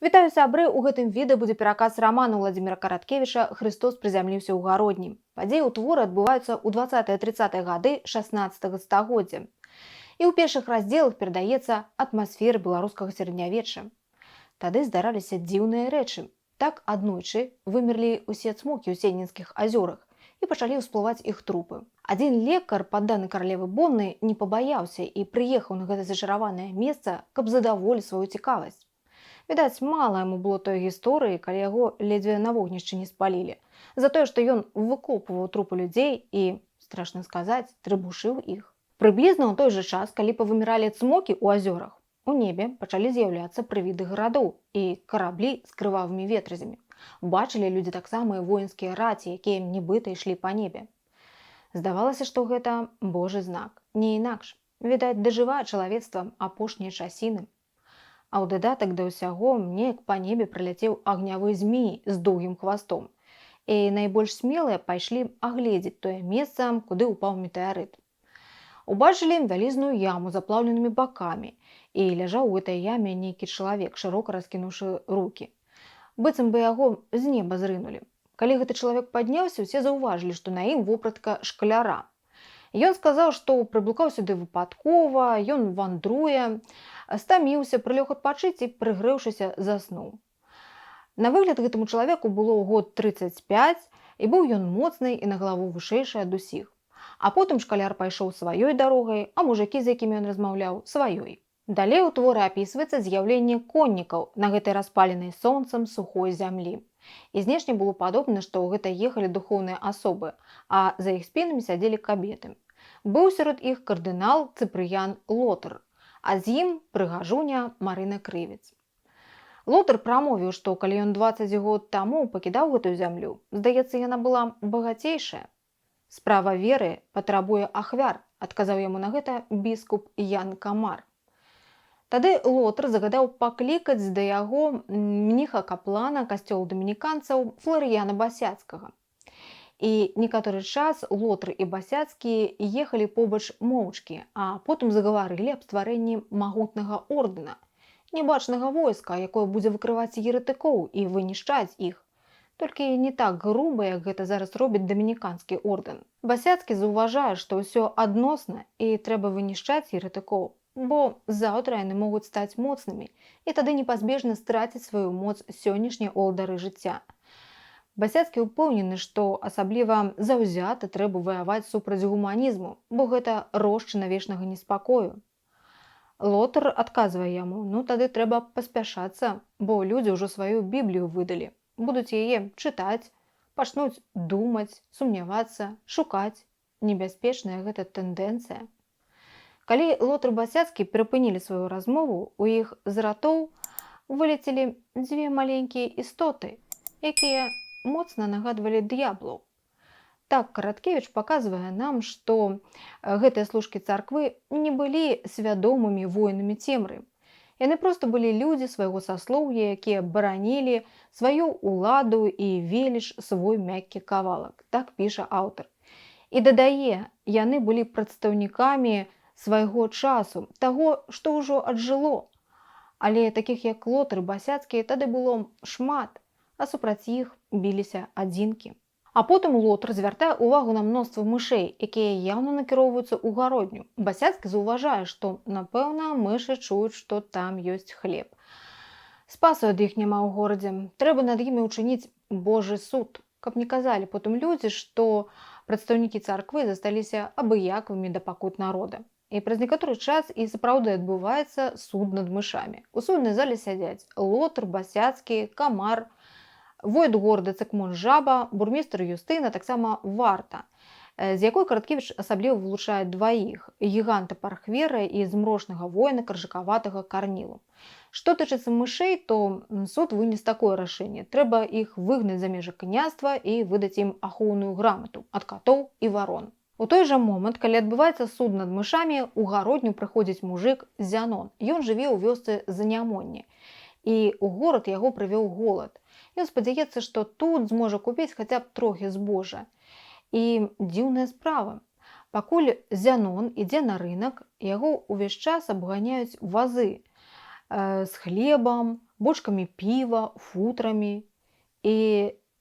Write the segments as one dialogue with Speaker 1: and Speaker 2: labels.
Speaker 1: Вітаю сябры, у гэтым відэа будзе пераказ рамана Владзіміра Караткевіча «Христос прызямліўся ў гародні». Падзеі ў творы адбываюцца ў 20-30 гады 16 стагоддзя. І ў першых раздзелах перадаецца атмасфера беларускага сярэднявечча. Тады здараліся дзіўныя рэчы. Так аднойчы вымерлі ўсе цмокі ў Сенінскіх азёрах і пачалі ўсплываць іх трупы. Адзін лекар, падданы каралевы Бонны, не пабаяўся і прыехаў на гэта зачараванае месца, каб задаволіць сваю цікавасць. Відаць, мала яму было той гісторыі, калі яго ледзьве на вогнішчы не спалілі, за тое, што ён выкопваў трупы людзей і, страшна сказаць, трыбушыў іх. Прыблізна ў той жа час, калі павыміралі цмокі ў азёрах, у небе пачалі з'яўляцца прывіды гарадоў і караблі з крывавымі ветразямі. Бачылі людзі таксама і воінскія раці, якія нібыта ішлі па небе. Здавалася, што гэта Божы знак. Не інакш. Відаць, дажывае чалавецтва апошнія часіны. А ў дадатак да ўсяго неяк па небе праляцеў агнявы змей з доўгім хвастом. І найбольш смелыя пайшлі агледзець тое месца, куды ўпаў метэарыт. Убачылі вялізную яму з заплаўленымі бакамі, і ляжаў у гэтай яме нейкі чалавек, шырока раскінуўшы рукі. Быццам бы яго з неба зрынулі. Калі гэты чалавек падняўся, усе заўважылі, што на ім вопратка шкаляра. Ён сказаў, што прыблукаў сюды выпадкова, ён вандруе, стаміўся, прылёг адпачыць і, прыгрэўшыся, заснуў. На выгляд гэтаму чалавеку было год 35, і быў ён моцны і на галаву вышэйшы ад усіх. А потым шкаляр пайшоў сваёй дарогай, а мужыкі, з якімі ён размаўляў, сваёй. Далей у творы апісваецца з'яўленне коннікаў на гэтай распаленай сонцам сухой зямлі. І знешне было падобна, што гэта ехалі духоўныя асобы, а за іх спінамі сядзелі кабеты. Быў сярод іх кардынал Цыпрыян Лотар, а з ім прыгажуня Марына Крывец. Лотар прамовіў, што калі ён 20 год таму пакідаў гэтую зямлю, здаецца, яна была багацейшая. «Справа веры патрабуе ахвяр», адказаў яму на гэта біскуп Ян Камар. Тады Лотар загадаў паклікаць да яго мніха-каплана касцёла дамініканцаў Фларыяна Басяцкага. І некаторы час Лотар і Басяцкі ехалі побач моўчкі, а потым загаварылі аб стварэнні магутнага ордэна, небачнага войска, якое будзе выкрываць еретыкоў і вынішчаць іх. Толькі не так груба, як гэта зараз робіць дамініканскі ордэн. Басяцкі заўважае, што ўсё адносна і трэба вынішчаць еретыкоў, бо заўтра яны могуць стаць моцнымі і тады непазбежна страціць сваю моц сённяшняй олдары жыцця. Басяцкі ўпэўнены, што асабліва заўзята трэба ваяваць супраць гуманізму, бо гэта рошчына вечнага неспакою. Лотар адказвае яму: «Ну тады трэба паспяшацца, бо людзі ўжо сваю Біблію выдалі. Будуць яе чытаць, пачнуць думаць, сумнявацца, шукаць. Небяспечная гэта тэндэнцыя». Калі Лотар і Басяцкі перапынілі сваю размову, у іх з ратоў вылецелі дзве маленькія істоты, якія моцна нагадвалі д'яблаў. Так Караткевіч паказвае нам, што гэтыя служкі царквы не былі свядомымі воінамі цемры. Яны проста былі людзі свайго саслоўя, якія баранілі сваю ўладу і веліч свой мяккі кавалак. Так піша аўтар. І дадае, яны былі прадстаўнікамі свайго часу, таго, што ўжо аджыло. Але такіх як Лотар і Басяцкі тады было шмат, а супраць іх біліся адзінкі. А потым Лотар звяртае ўвагу на мноства мышэй, якія яўна накіроўваюцца ў гародню. Басяцкі заўважае, што, напэўна, мышы чуюць, што там ёсць хлеб. Спасу ад іх няма ў горадзе. Трэба над імі ўчыніць Божы суд, каб не казалі потым людзі, што прадстаўнікі царквы засталіся абыякавымі да пакут народа. І праз некаторы час і сапраўды адбываецца суд над мышамі. У суднай зале сядзяць Лотар, Басяцкі, Камар, воєт горада Цыкмон Жаба, бурмістр Юстына, таксама варта, з якой Караткевіч асабліва вылучае дваіх – гіганта Пархвера і змрошнага воїна каржакаватага Карнілу. Што тычыцца мышэй, то суд вынес такое рашэнне. Трэба іх выгнаць за межы княства і выдаць ім ахоўную грамату ад катоў і варон. У той жа момант, калі адбываецца суд над мышамі, у гародню прыходзіць мужык Зянон. Ён жыве ў вёсцы Занямонне. І ў горад яго прывёў голад. Ён спадзяецца, што тут зможа купіць хаця б трохі збожжа. І дзіўная справа. Пакуль Зянон ідзе на рынак, яго ўвесь час абганяюць вазы з хлебам, бочкамі піва, футрамі. І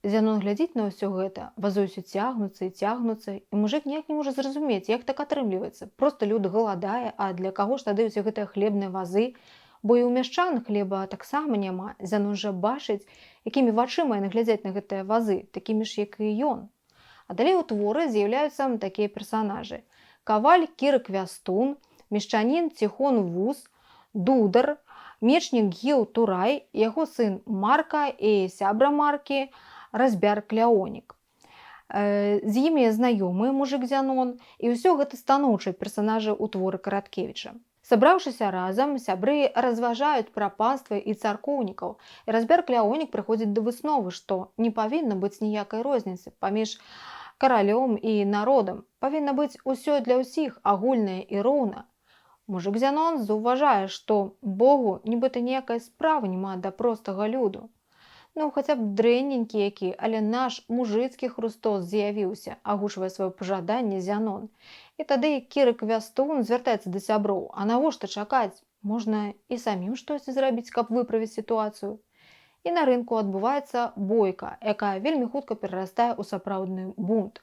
Speaker 1: Зянон глядзіць на ўсё гэта, вазы ўсё цягнуцца і цягнуцца, і мужик ніяк не можа зразумець, як так атрымліваецца. Проста люд галадае, а для каго ж тады ўсе гэтыя хлебныя вазы? Бо і ў мяшчан хлеба таксама няма. Зянон жа бачыць, якімі вачыма яны глядзяць на гэтыя вазы, такімі ж, як і ён. А далей у творы з'яўляюцца такія персанажы: каваль Кіры Квястун, мешчанін Ціхон Вус, дудар, мечнік Геў Турай, яго сын Марка і сябра Маркі Разьбяр Кляонік. З імі знаёмы мужик Зянон, і ўсё гэта станоўчыя персанажы ў творы Караткевіча. Сабраўшыся разам, сябры разважаюць пра панства і царкоўнікаў, і Разьбяр Кляонік прыходзіць да высновы, што не павінна быць ніякай розніцы паміж каралём і народам. Павінна быць усё для ўсіх, агульнае і роўна. Мужик Зянон заўважае, што Богу нібыта ніякай справы няма да простага люду. Ну, хаця б дрэнненькі які, але наш мужыцкі Хрыстос з'явіўся, агушвае сваё пажаданне Зянон. І тады Кіры Квястун звяртаецца да сяброў: а навошта чакаць? Можна і самім штосьці зрабіць, каб выправіць сітуацыю. І на рынку адбываецца бойка, якая вельмі хутка перарастае ў сапраўдны бунт.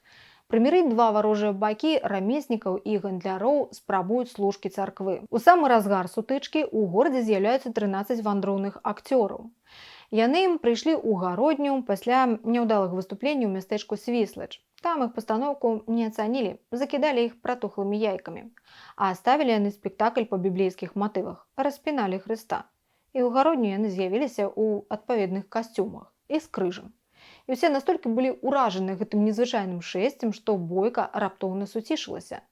Speaker 1: Прымірыць два варожыя бакі рамеснікаў і гандляроў спрабуюць служкі царквы. У самы разгар сутычкі ў горадзе з'яўляюцца 13 вандроўных акцёраў. Яны прыйшлі ў гародню пасля няўдалых выступленняў у мястэчку Свіслач. Там іх пастаноўку не ацанілі, закідалі іх пратухлымі яйкамі. А ставілі яны спектакль па біблейскіх матывах, распіналі Хрыста. І ў гародню яны з'явіліся ў адпаведных касцюмах і з крыжам. І ўсе настолькі былі ўражаны гэтым незвычайным шэсцем, што бойка раптоўна суцішылася.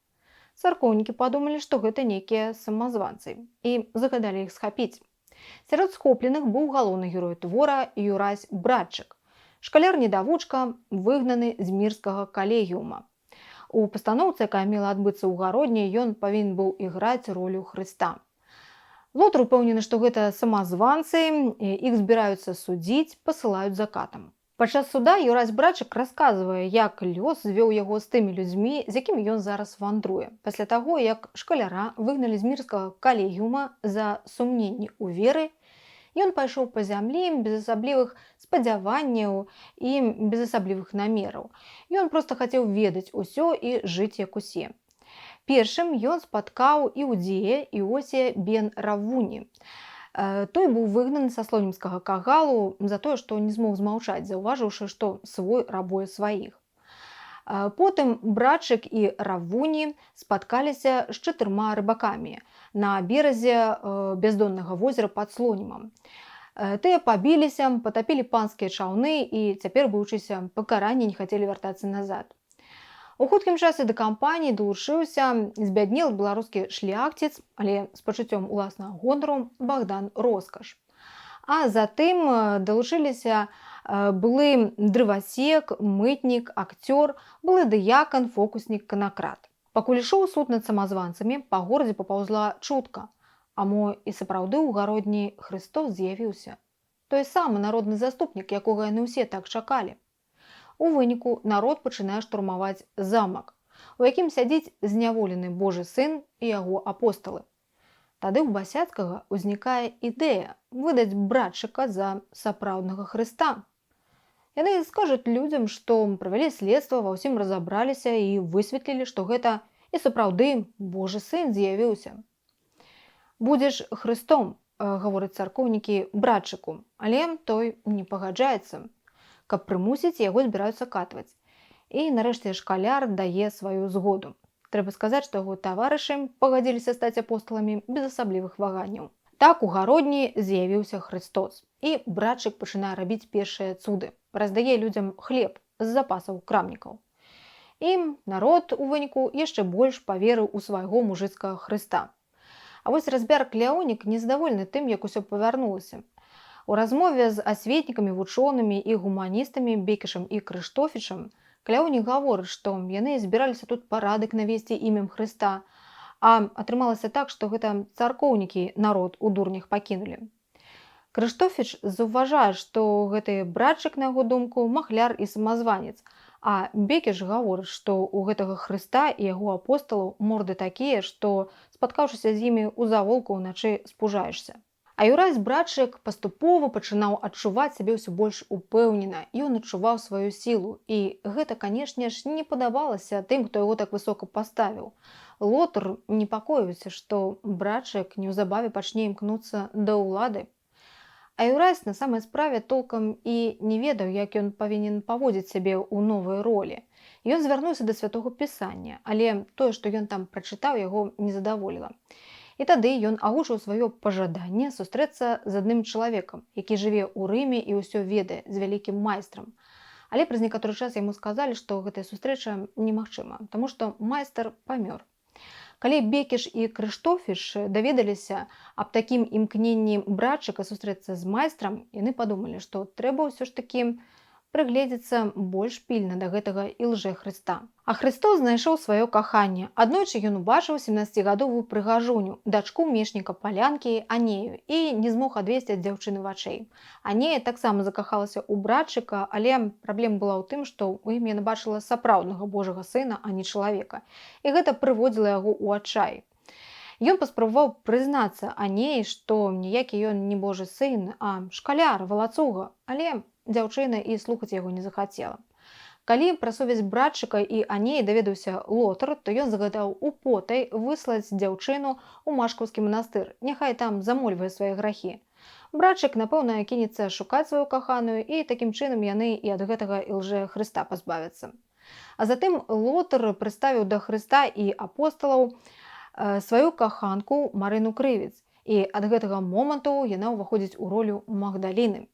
Speaker 1: Царкоўнікі падумалі, што гэта нейкія самазванцы, і загадалі іх схапіць. Сярод схопленых быў галоўны герой твора Юрась Братчык, шкаляр-недавучка, выгнаны з мірскага калегіума. У пастаноўцы, якая мела адбыцца ў гародні, ён павінен быў іграць ролю Хрыста. Лотар упэўнены, што гэта самазванцы, іх збіраюцца судзіць, пасылаюць за катам. Падчас суда Юрась Братчык расказвае, як лёс звёў яго з тымі людзьмі, з якімі ён зараз вандруе, пасля таго, як шкаляра выгналі з мірскага калегіума за сумненні ў веры. Ён пайшоў па зямлі без асаблівых спадзяванняў і без асаблівых намераў. Ён проста хацеў ведаць усё і жыць як усе. Першым ён спаткаў іудзея Іосія бен Равуні. Той быў выгнаны са слонімскага кагалу за тое, што не змог змаўчаць, заўважыўшы, што свой рабуе сваіх. Потым Братчык і Равуні спаткаліся з 4 рыбакамі на беразе бяздоннага возера пад Слонімам. Тыя пабіліся, патапілі панскія чаўны і цяпер, баючыся пакарання, не хацелі вяртацца назад. У хуткім часе да кампаніі далучыўся збяднелы беларускі шляхціц, але з пачуццём уласнага гонару, Богдан Роскаш. А затым далучыліся былы дрывасек, мытнік, акцёр, былы дыякан, фокуснік, канакрат. Пакуль ішоў суд над самазванцамі, па горадзе папаўзла чутка: а мо і сапраўды ў гародні Хрыстос з'явіўся. Той самы народны заступнік, якога яны ўсе так чакалі. У выніку народ пачынае штурмаваць замак, у якім сядзіць зняволены Божы сын і яго апосталы. Тады ў Басяцкага ўзнікае ідэя выдаць Братчыка за сапраўднага Хрыста. Яны скажуць людзям, што правялі следства, ва ўсім разабраліся і высветлілі, што гэта і сапраўды Божы сын з'явіўся. «Будзеш Хрыстом», гавораць царкоўнікі Братчыку, але той не пагаджаецца. Каб прымусіць, яго збіраюцца катваць. І нарэшце шкаляр дае сваю згоду. Трэба сказаць, што яго таварышы пагадзіліся стаць апостоламі без асаблівых ваганняў. Так у гародні з'явіўся Хрыстос. І Братчык пачынае рабіць першыя цуды. Раздае людзям хлеб з запасаў крамнікаў. І народ у выніку яшчэ больш паверыў у свайго мужыцкага Хрыста. А вось Разьбяр Кляонік незадаволены тым, як усё павярнулася. У размове з асветнікамі, вучонымі і гуманістамі Бекішам і Крыштофічам Кляонік гаворыць, што яны збіраліся тут парадак навесці імем Хрыста, а атрымалася так, што гэта царкоўнікі народ у дурнях пакінулі. Крыштофіч заўважае, што гэты Братчык, на яго думку, махляр і самазванец, а Бекіш гаворыць, што ў гэтага Хрыста і яго апосталаў морды такія, што, спаткаўшыся з імі ў заволку ўначы, спужаешся. А Юрась братчык паступова пачынаў адчуваць сябе ўсё больш упэўнена, ён адчуваў сваю сілу. І гэта, канешне ж, не падабалася тым, хто яго так высока паставіў. Лотар непакоіўся, што братчык неўзабаве пачне імкнуцца да ўлады. А Юрась на самай справе толкам і не ведаў, як ён павінен паводзіць сябе ў новай ролі. Ён звярнуўся да святога пісання, але тое, што ён там прачытаў, яго не задаволіла. І тады ён агучыў сваё пажаданне сустрэцца з адным чалавекам, які жыве ў Рыме і ўсё ведае, з вялікім майстрам. Але праз некаторы час яму сказалі, што гэтая сустрэча немагчыма, таму што майстар памёр. Калі Бекіш і Крыштофіш даведаліся аб такім імкненні братчыка сустрэцца з майстрам, яны падумалі, што трэба ўсё ж такі прыгледзецца больш пільна да гэтага ілжэ-Хрыста. А Хрыстос знайшоў сваё каханне. Аднойчы ён убачыў 17гадовую прыгажуню, дачку мешніка Палянкі Анею, і не змог адвесці ад дзяўчыны вачэй. Анея таксама закахалася ў братчыка, але праблема была ў тым, што ў ім яна бачыла сапраўднага Божага сына, а не чалавека. І гэта прыводзіла яго ў адчай. Ён паспрабаваў прызнацца Анеі, што ніякі ён не Божы сын, а шкаляр, валацуга, але дзяўчына і слухаць яго не захацела. Калі пра сувязь братчыка і Анеі даведаўся Лотар, то ён загадаў употай выслаць дзяўчыну ў Машкаўскі манастыр, няхай там замольвае свае грахі. Братчык, напэўна, кінецца шукаць сваю каханую, і такім чынам яны і ад гэтага ілжэ-Хрыста пазбавяцца. А затым Лотар прыставіў да Хрыста і апосталаў сваю каханку Марыну Крывец, і ад гэтага моманту яна ўваходзіць у ролю Магдаліны.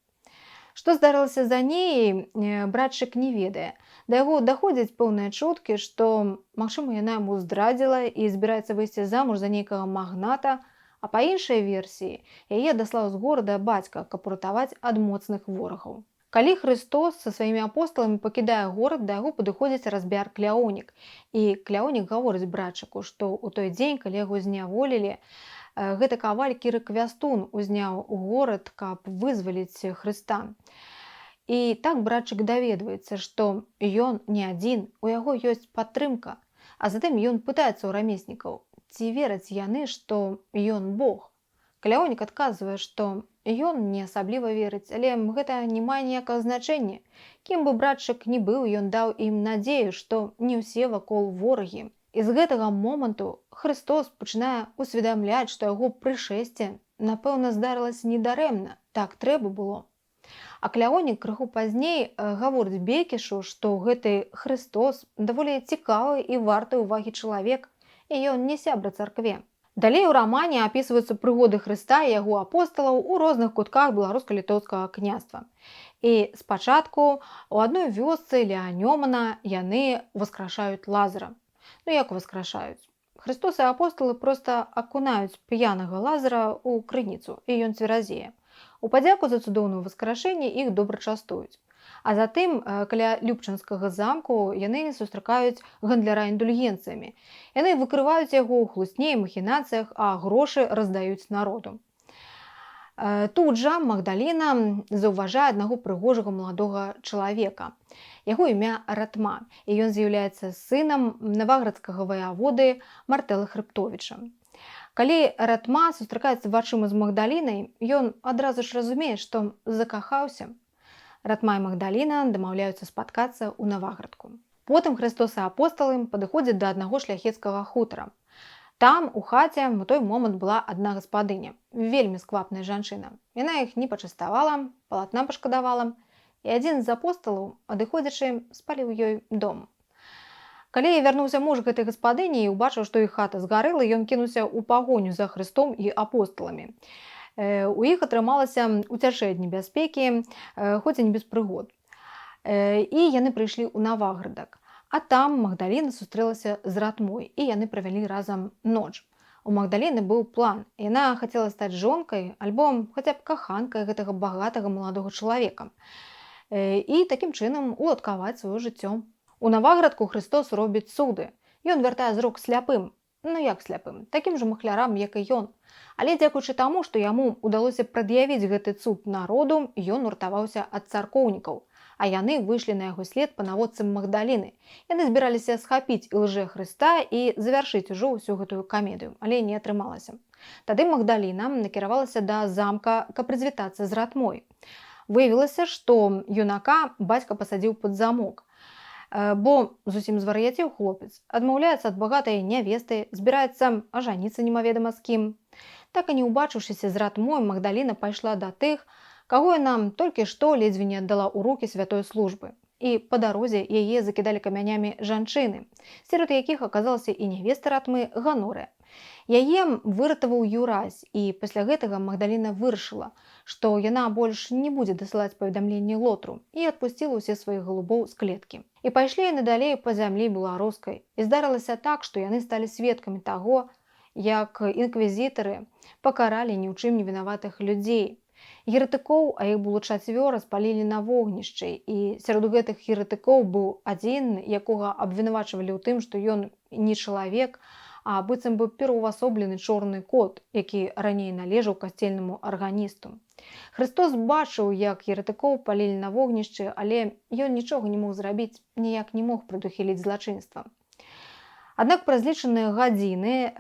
Speaker 1: Што здарылася за Анеяй, братчык не ведае. Да яго даходзяць пэўныя чуткі, што, магчыма, яна яму здрадзіла і збіраецца выйсці замуж за нейкага магната, а па іншай версіі яе даслаў з горада бацька, каб уратаваць ад моцных ворагаў. Калі Хрыстос са сваімі апосталамі пакідае горад, да яго падыходзіць разбяр Кляонік. І Кляонік гаворыць братчыку, што ў той дзень, калі яго зняволілі, гэты каваль Кіры Квястун узняў горад, каб вызваліць Хрыста. І так братчык даведваецца, што ён не адзін, у яго ёсць падтрымка. А затым ён пытаецца ў рамеснікаў, ці вераць яны, што ён Бог. Кляонік адказвае, што ён не асабліва верыць, але гэта не мае ніякага значэння. Кім бы братчык ні быў, ён даў ім надзею, што не ўсе вакол ворагі. І з гэтага моманту Хрыстос пачынае усведамляць, што яго прышэсце, напэўна, здарылася недарэмна, так трэба было. А Кляонік крыху пазней гаворыць Бекішу, што гэты Хрыстос даволі цікавы і варты ўвагі чалавек, і ён не сябра царкве. Далей у рамане апісваюцца прыгоды Хрыста і яго апосталаў у розных кутках беларуска-літоўскага княства. І спачатку у адной вёсцы ля Нёмана яны васкрашаюць Лазара. Ну як васкрашаюць? Хрыстос і апосталы проста акунаюць п'янага Лазара ў крыніцу, і ён цверазее. У падзяку за цудоўнае васкрашэнне іх добра частуюць. А затым каля Любчанскага замку яны сустракаюць гандляра індульгенцыямі. Яны выкрываюць яго ў хлусні і махінацыях, а грошы раздаюць народу. Тут жа Магдаліна заўважае аднаго прыгожага маладога чалавека. Яго імя Ратма, і ён з'яўляецца сынам наваградскага ваяводы Мартэлы Хрыбтовіча. Калі Ратма сустракаецца вачыма з Магдалінай, ён адразу ж разумее, што закахаўся. Ратма і Магдаліна дамаўляюцца спаткацца ў Наваградку. Потым Хрыстос і апосталы падыходзяць да аднаго шляхецкага хутара. Там, у хаце, у той момант была адна гаспадыня, вельмі сквапная жанчына. Яна іх не пачаставала, палатна пашкадавала, і адзін з апосталаў, адыходзячы, спаліў ёй дом. Калі вярнуўся муж гэтай гаспадыні і ўбачыў, што іх хата згарэла, ён кінуўся ў пагоню за Хрыстом і апосталамі. У іх атрымалася уцячэ ад небяспекі, хоць і не без прыгод. І яны прыйшлі ў Наваградак. А там Магдаліна сустрэлася з Ратмой, і яны правялі разам ноч. У Магдаліны быў план. Яна хацела стаць жонкай альбо хаця б каханкай гэтага багатага маладога чалавека. І такім чынам уладкаваць сваё жыццё. У Наваградку Хрыстос робіць цуды. Ён вяртае зрок сляпым. Ну як сляпым? Такім жа махлярам, як і ён. Але дзякуючы таму, што яму ўдалося прад'явіць гэты цуд народу, ён уратаваўся ад царкоўнікаў. А яны выйшлі на яго след па наводцы Магдаліны. Яны збіраліся схапіць ілжэ Хрыста і завяршыць ужо ўсю гэтую камедыю, але не атрымалася. Тады Магдаліна накіравалася да замка, каб развітацца з ратмой. Выявілася, што юнака бацька пасадзіў пад замок, бо зусім звар'яцеў хлопец, адмаўляецца ад багатай нявесты, збіраецца ажаніцца немаведама з кім. Так і не ўбачыўшыся з ратмой, Магдаліна пайшла да тых, каго яна толькі што ледзьве не аддала ў рукі святой службы. І па дарозе яе закідалі камянямі жанчыны, сярод якіх аказалася і нявеста ратмы Ганорыя. Яе выратаваў Юразь, і пасля гэтага Магдаліна вырашыла, што яна больш не будзе дасылаць паведамленні Лотру, і адпусціла ўсе сваіх голубоў з клеткі. І пайшлі яны далей па зямлі беларускай. І здарылася так, што яны сталі сведкамі таго, як інквізітары пакаралі ні ў чым не вінаватых людзей. Еретыкоў, а іх было 4, спалілі на вогнішчы, і сярод гэтых еретыкоў быў адзін, якога абвінавачвалі ў тым, што ён не чалавек, а быццам бы пераўвасоблены чорны кот, які раней належаў касцельнаму арганісту. Христос бачыў, як еретыкоў палілі на вогнішчы, але ён нічога не мог зрабіць, ніяк не мог прадухіліць злачынства. Аднак праз лічаныя гадзіны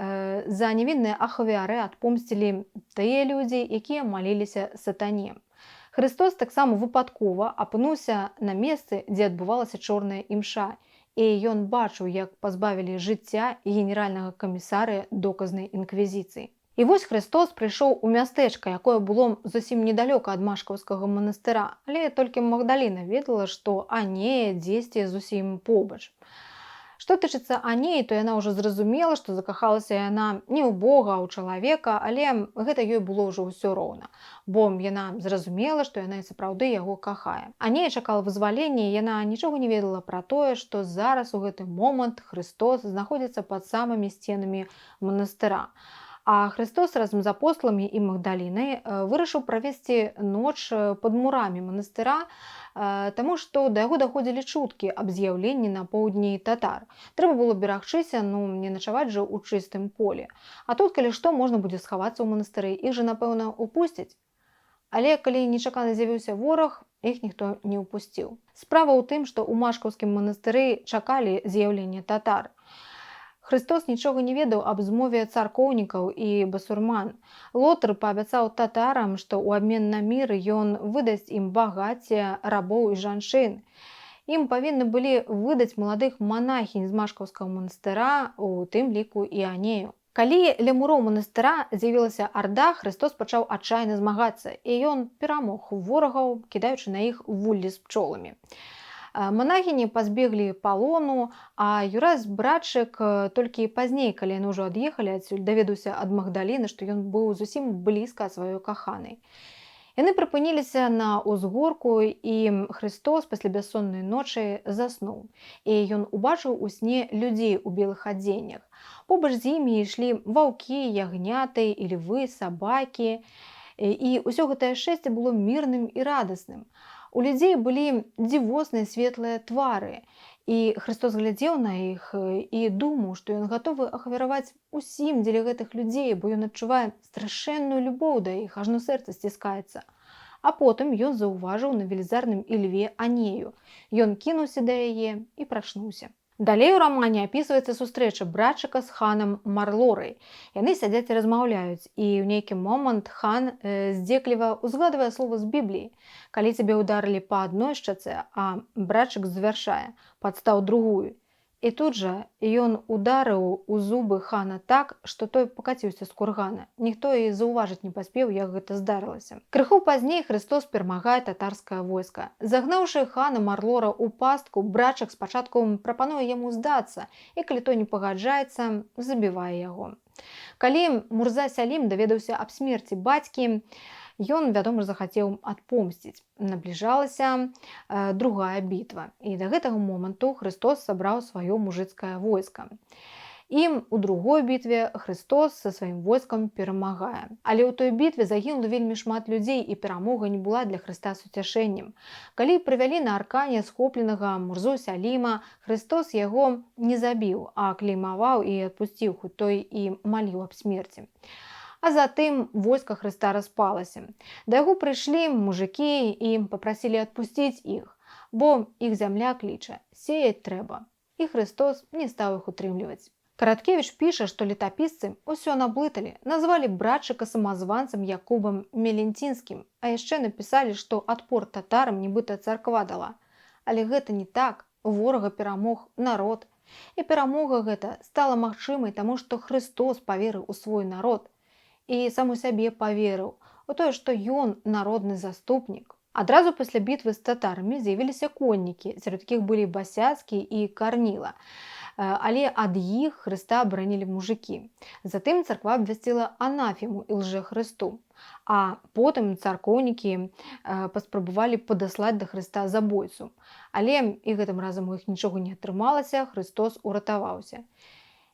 Speaker 1: за невінныя ахвяры адпомсцілі тыя людзі, якія маліліся сатане. Христос таксама выпадкова апынуўся на месцы, дзе адбывалася чорная імша, і ён бачыў, як пазбавілі жыцця генеральнага камісарыя доказнай інквізіцыі. І вось Христос прыйшоў у мястэчка, якое было зусім недалёка ад Машкаўскага манастыра, але толькі Магдаліна ведала, што Анея дзесьці зусім побач. Што тычыцца Анеі, то яна ўжо зразумела, што закахалася яна не ў Бога, а ў чалавека, але гэта ёй было ўжо ўсё роўна, бо яна зразумела, што яна і сапраўды яго кахае. Анея чакала вызвалення, і яна нічога не ведала пра тое, што зараз у гэты момант Христос знаходзіцца пад самымі сценамі манастыра. А Христос разам з апостламі і Магдалінай вырашыў правесці ноч пад мурамі манастыра, таму што да яго даходзілі чуткі аб з'яўленні на поўдні татар. Трэба было берагчыся, не начаваць жа ў чыстым полі. А тут, калі што, можна будзе схавацца ў манастыры, іх жа, напэўна, упусцяць. Але калі нечакана з'явіўся вораг, іх ніхто не ўпусціў. Справа ў тым, што ў Машкаўскім манастыры чакалі з'яўлення татар. Христос нічога не ведаў аб змове царкоўнікаў і басурман. Лотр паабяцаў татарам, што ў абмен на мір ён выдасць ім багацце, рабоў і жанчын. Ім павінны былі выдаць маладых манахінь з Машкаўскага манастыра, у тым ліку і Анею. Калі ля муроў манастыра з'явілася арда, Христос пачаў адчайна змагацца, і ён перамог ворагаў, кідаючы на іх вуллі з пчоламі. Манахіні пазбеглі палону, а Юразь братчык толькі пазней, калі яны ўжо ад'ехалі адсюль, даведаўся ад Магдаліны, што ён быў зусім блізка ад сваёй каханай. Яны прыпыніліся на ўзгорку, і Христос пасля бяссоннай ночы заснуў. І ён убачыў у сне людзей у белых адзеннях. Побач з імі ішлі ваўкі, ягняты, львы, сабакі. І ўсё гэтае шэсце было мірным і радасным. У людзей былі дзівосныя светлыя твары, і Христос глядзеў на іх і думаў, што ён гатовы ахвяраваць усім дзеля гэтых людзей, бо ён адчувае страшэнную любоў да іх, ажно сэрца сціскаецца. А потым ён заўважыў на велізарным ільве Анею. Ён кінуўся да яе і прачнуўся. Далей у рамане апісваецца сустрэча братчыка з ханам Марлорай. Яны сядзяць і размаўляюць, і ў нейкі момант хан здзекліва узгадвае слова з Бібліі. Калі цябе ўдарылі па адной шчацэ, а братчык завяршае, падстаў другую. І тут жа ён ударыў у зубы хана так, што той пакаціўся з кургана. Ніхто і заўважыць не паспеў, як гэта здарылася. Крыху пазней Христос перамагае татарскае войска. Загнаўшы хана Марлора ў пастку, братчык спачатку прапануе яму здацца, і калі той не пагаджаецца, забівае яго. Калі Мурза Сялім даведаўся аб смерці бацькі, ён, вядома, захацеў адпомсціць. Набліжалася другая бітва. І да гэтага моманту Христос сабраў сваё мужыцкае войска. І у другой бітве Христос са сваім войскам перамагае. Але ў той бітве загінула вельмі шмат людзей, і перамога не была для Хрыста суцяшэннем. Калі прывялі на аркане схопленага Мурзу Сяліма, Христос яго не забіў, а клеймаваў і адпусціў, хоць той і маліў аб смерці. А затым войска Хрыста распалася. Да яго прыйшлі мужыкі і папрасілі адпусціць іх, бо іх зямля кліча, сеяць трэба. І Христос не стаў іх утрымліваць. Караткевич піша, што летапісцы ўсё наблыталі, назвалі братчыка самазванцам Якубам Мелентінскім, а яшчэ напісалі, што адпор татарам нібыта царква дала. Але гэта не так, ворага перамог народ. І перамога гэта стала магчымай, таму што Христос паверыў у свой народ і сам у сябе паверыў у тое, што ён народны заступнік. Адразу пасля бітвы з татарамі з'явіліся коннікі, сярод якіх былі Басяцкі і Карніла. Але ад іх Хрыста абаранілі мужыкі. Затым царква абвясціла анафему і лжэхрысту. А потым царкоўнікі паспрабавалі падаслаць да Хрыста забойцу. Але і гэтым разам у іх нічога не атрымалася, Хрыстос уратаваўся.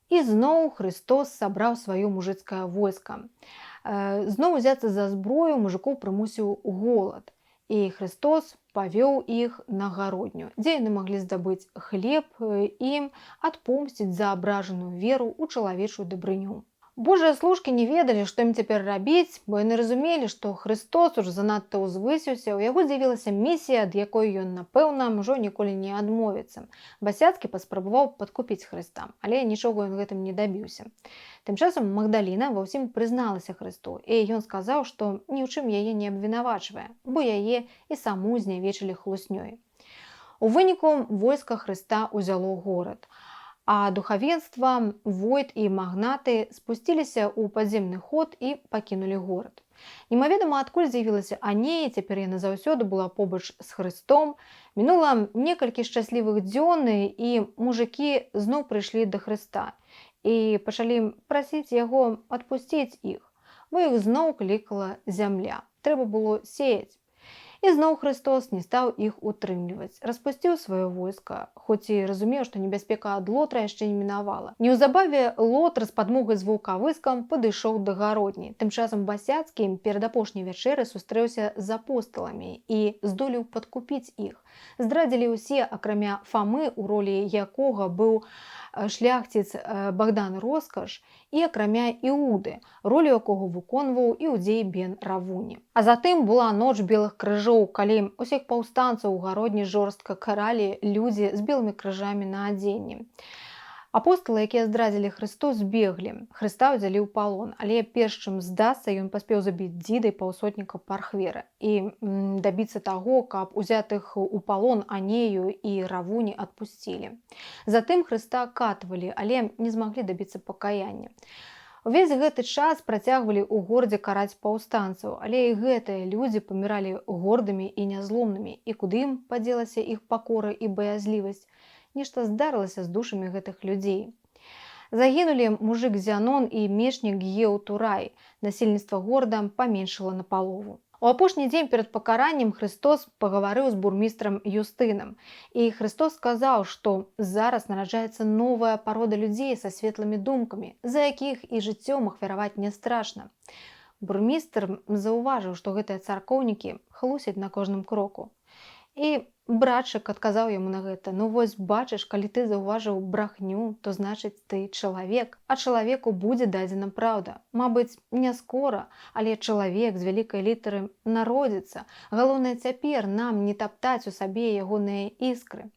Speaker 1: І зноў Хрыстос сабраў сваё мужыцкае войска. Зноў узяцца за зброю мужыкоў прымусіў голад. І Христос павёў іх на гародню, дзе яны маглі здабыць хлеб і адпомсціць за абражаную веру ў чалавечую дабрыню. Божыя служкі не ведалі, што ім цяпер рабіць, бо яны разумелі, што Христос ужо занадта ўзвысіўся, у яго з'явілася місія, ад якой ён, напэўна, ужо ніколі не адмовіцца. Басяцкі паспрабаваў падкупіць Хрыста, але нічога ён гэтым не дабіўся. Тым часам Магдаліна ва ўсім прызналася Хрысту, і ён сказаў, што ні ў чым яе не абвінавачвае, бо яе і саму знявечылі хлуснёй. У выніку войска Хрыста ўзяло горад, а духавенства, войт і магнаты спусціліся ў падземны ход і пакінулі горад. Немаведама, адкуль з'явілася Анея, цяпер яна заўсёды была побач з Хрыстом. Мінула некалькі шчаслівых дзён, і мужыкі зноў прыйшлі да Хрыста і пачалі прасіць яго адпусціць іх, бо іх зноў клікала зямля. Трэба было сеяць. І зноў Христос не стаў іх утрымліваць, распусціў сваё войска, хоць і разумеў, што небяспека ад Лотра яшчэ не мінавала. Неўзабаве Лотр з падмогай з ваўкавыскам падышоў да гародні. Тым часам Басяцкі перад апошняй вячэрай сустрэўся з апосталамі і здолеў падкупіць іх. Здрадзілі ўсе, акрамя Фамы, у ролі якога быў шляхціц Богдан Роскаш, і акрамя Іуды, ролю якога выконваў Іудзей бен Равуні. А затым была ноч белых крыжоў, калі ўсіх паўстанцаў у гародні жорстка каралі людзі з белымі крыжамі на адзенні. Апосталы, якія здрадзілі Хрысту, збеглі. Хрыста ўзялі ў палон, але перш чым здасца, ён паспеў забіць дзідай паўсотніка Пархвера і дабіцца таго, каб узятых у палон Анею і Равуні адпусцілі. Затым Хрыста катвалі, але не змаглі дабіцца пакаяння. Увесь гэты час працягвалі ў горадзе караць паўстанцаў, але і гэтыя людзі паміралі гордымі і нязломнымі, і куды ім падзелася іх пакора і баязлівасць? Нешта здарылася з душамі гэтых людзей. Загінулі мужык Зянон і мечнік Еўтурай. Насельніцтва горада паменшала напалову. У апошні дзень перад пакараннем Христос пагаварыў з бурмістрам Юстынам. І Христос сказаў, што зараз нараджаецца новая парода людзей са светлымі думкамі, за якіх і жыццём ахвяраваць не страшна. Бурмістр заўважыў, што гэтыя царкоўнікі хлусяць на кожным кроку. І братчык адказаў яму на гэта: «Ну вось бачыш, калі ты заўважыў брахню, то значыць ты чалавек, а чалавеку будзе дадзена праўда. Мабыць, не скора, але чалавек з вялікай літары народзіцца. Галоўнае цяпер нам не таптаць у сабе ягоныя іскры».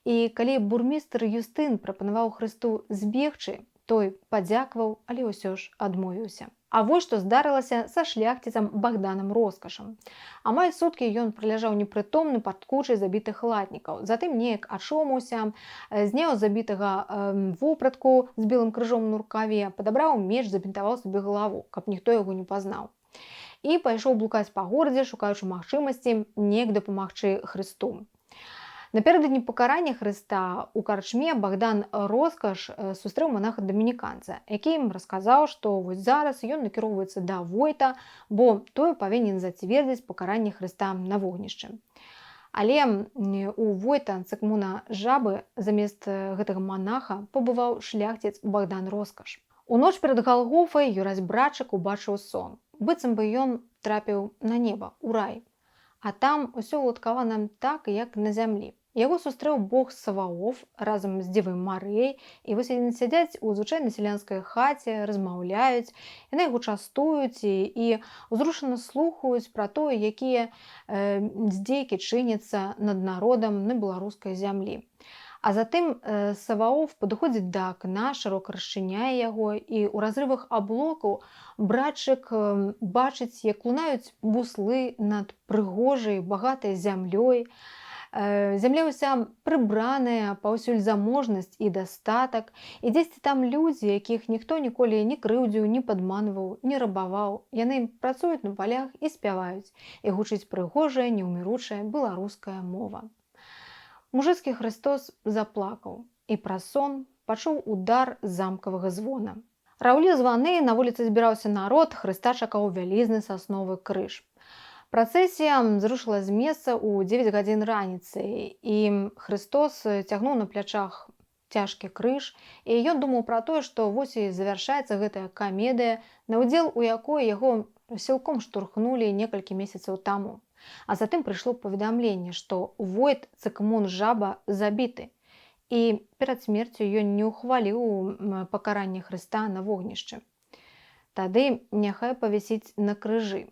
Speaker 1: І калі бурмістр Юстын прапанаваў Хрысту збегчы, той падзякваў, але ўсё ж адмовіўся. А вось што здарылася са шляхціцам Богданам Роскашам. Амаль суткі ён праляжаў непрытомны пад кучай забітых латнікаў. Затым неяк ачомаўся, зняў забітага вопратку з белым крыжом на рукаве, падабраў меч, забінтаваў сабе галаву, каб ніхто яго не пазнаў. І пайшоў блукаць па горадзе, шукаючы магчымасці неяк дапамагчы Хрысту. Напярэдадні пакарання Хрыста у карчме Богдан Роскаш сустрэў монаха-дамініканца, які ім расказаў, што вось зараз ён накіроўваецца да войта, бо той павінен зацвердзіць пакаранне Хрыста на вогнішчы. Але у войта цыкмуна жабы замест гэтага монаха пабываў шляхціц Богдан Роскаш. У ноч перад Галгофай Юрась братчык убачыў сон, быццам бы ён трапіў на неба, у рай. А там усё уладкавана так, як на зямлі. Яго сустрэў бог Саваоф разам з дзевай Марыяй, і вось яны сядзяць у звычайнай сялянскай хаце, размаўляюць, яны яго частуюць і ўзрушана слухаюць пра тое, якія здзейкі чыняцца над народам на беларускай зямлі. А затым Саваоф падыходзіць да акна, шырока расчыняе яго, і ў разрывах аблокаў братчык бачыць, як лунаюць буслы над прыгожай, багатай зямлёй. Зямля ўся прыбраная, паўсюль заможнасць і дастатак, і дзесьці там людзі, якіх ніхто ніколі не крыўдзіў, не падманваў, не рабаваў. Яны працуюць на палях і спяваюць, і гучыць прыгожая, неўміручая беларуская мова. Мужыцкі Хрыстос заплакаў, і праз сон пачуў удар замкавага звона. Раўлі званы, на вуліцы збіраўся народ, Хрыста чакаў вялізны сасновы крыж. Працэсія зрушыла з месца ў 9 гадзін раніцы, і Хрыстос цягнуў на плячах цяжкі крыж, і ён думаў пра тое, што вось і завяршаецца гэтая камедыя, на ўдзел у якой яго сілком штурхнулі некалькі месяцаў таму. А затым прыйшло паведамленне, што Войт Цыкмун Жаба забіты, і перад смерцю ён не ўхваліў пакаранне Хрыста на вогнішчы. Тады няхай павісіць на крыжы.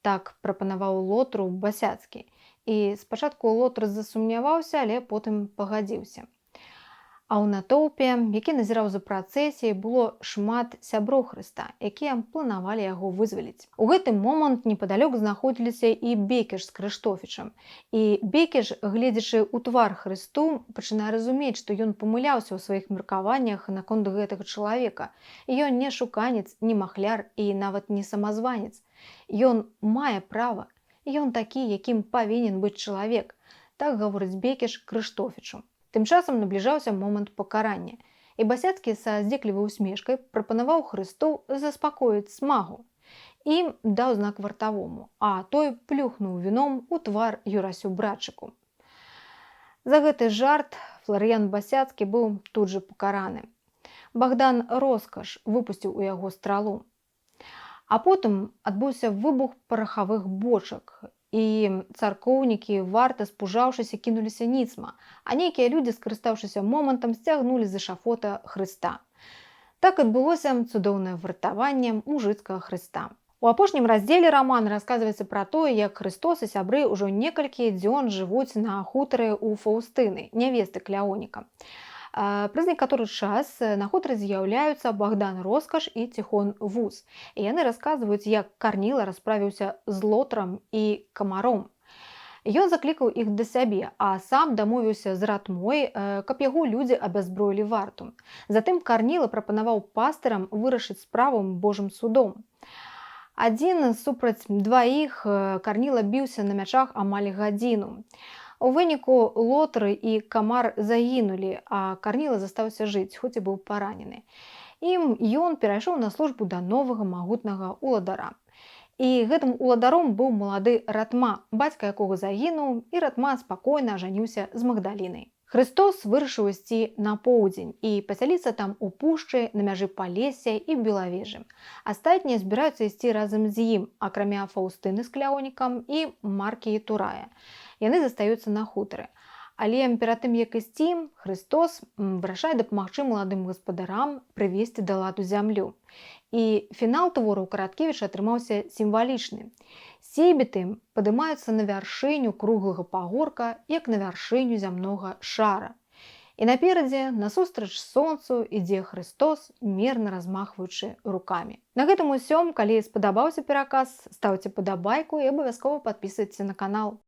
Speaker 1: Так прапанаваў Лотру Басяцкі. І спачатку Лотр засумняваўся, але потым пагадзіўся. А ў натоўпе, які назіраў за працэсіяй, было шмат сяброў Хрыста, якія планавалі яго вызваліць. У гэты момант непадалёк знаходзіліся і Бекеш з Крыштофічам. І Бекеш, гледзячы ў твар Хрысту, пачынае разумець, што ён памыляўся ў сваіх меркаваннях наконт гэтага чалавека. Ён не шуканец, не махляр і нават не самазванец. Ён мае права, ён такі, якім павінен быць чалавек, так гаворыць Бекеш Крыштофічу. Тым часам набліжаўся момант пакарання, і Басяцкі са здзеклівай усмешкай прапанаваў Хрысту заспакоіць смагу і даў знак вартавому, а той плюхнуў віном у твар Юрасю братчыку. За гэты жарт Фларыян Басяцкі быў тут жа пакараны. Богдан Роскаш выпусціў у яго стралу. А потым адбыўся выбух парахавых бочак, і царкоўнікі, варта спужаўшыся, кінуліся ніцма, а нейкія людзі, скарыстаўшыся момантам, сцягнулі з эшафота Хрыста. Так адбылося цудоўнае вартаванне мужыцкага Хрыста. У апошнім раздзеле рамана расказваецца пра тое, як Хрыстос і сябры ўжо некалькі дзён жывуць на хутары ў Фаўстыны, нявесты Кляоніка. Праз некаторы час на хутары з'яўляюцца Богдан Роскаш і Ціхон Вуз. І яны расказваюць, як Карніла расправіўся з Лотрам і Камаром. Ён заклікаў іх да сябе, а сам дамовіўся з ратмой, каб яго людзі абязброілі варту. Затым Карніла прапанаваў пастырам вырашыць справу Божым судом. Адзін супраць дваіх Карніла біўся на мячах амаль гадзіну. У выніку Лотр і Камар загінулі, а Карніла застаўся жыць, хоць і быў паранены. І ён перайшоў на службу да новага магутнага уладара. І гэтым уладаром быў малады Ратма, бацька якога загінуў, і Ратма спакойна ажаніўся з Магдалінай. Хрыстос вырашыў ісці на поўдзень і пасяліцца там у пушчы, на мяжы Палесся і Белавежы. Астатнія збіраюцца ісці разам з ім, акрамя Фаўстыны з Кляонікам і Маркі і Турая. Яны застаюцца на хутары. Але перад тым, як ісці, Хрыстос вырашае дапамагчы маладым гаспадарам прывесці да ладу зямлю. І фінал твору Караткевіча атрымаўся сімвалічны. Сейбіты падымаюцца на вяршыню круглага пагорка, як на вяршыню зямнога шара. І наперадзе, насустрач сонцу, ідзе Хрыстос, мерна размахваючы рукамі. На гэтым усём, калі спадабаўся пераказ, стаўце падабайку і абавязкова падпісвайцеся на канал.